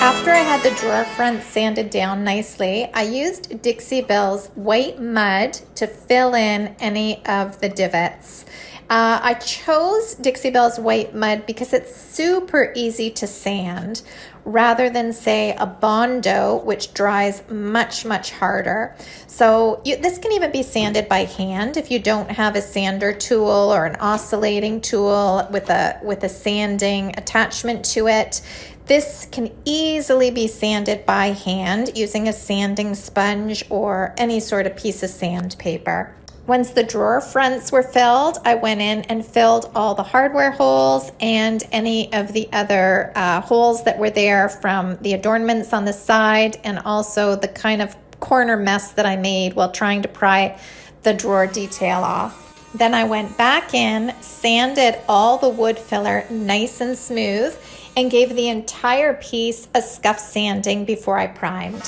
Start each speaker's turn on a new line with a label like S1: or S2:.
S1: After I had the drawer front sanded down nicely, I used Dixie Belle's white mud to fill in any of the divots. I chose Dixie Belle's white mud because it's super easy to sand rather than, say, a Bondo, which dries much harder. So this can even be sanded by hand if you don't have a sander tool or an oscillating tool with a sanding attachment to it. This can easily be sanded by hand using a sanding sponge or any sort of piece of sandpaper. Once the drawer fronts were filled, I went in and filled all the hardware holes and any of the other holes that were there from the adornments on the side, and also the kind of corner mess that I made while trying to pry the drawer detail off. Then I went back in, sanded all the wood filler nice and smooth, and gave the entire piece a scuff sanding before I primed.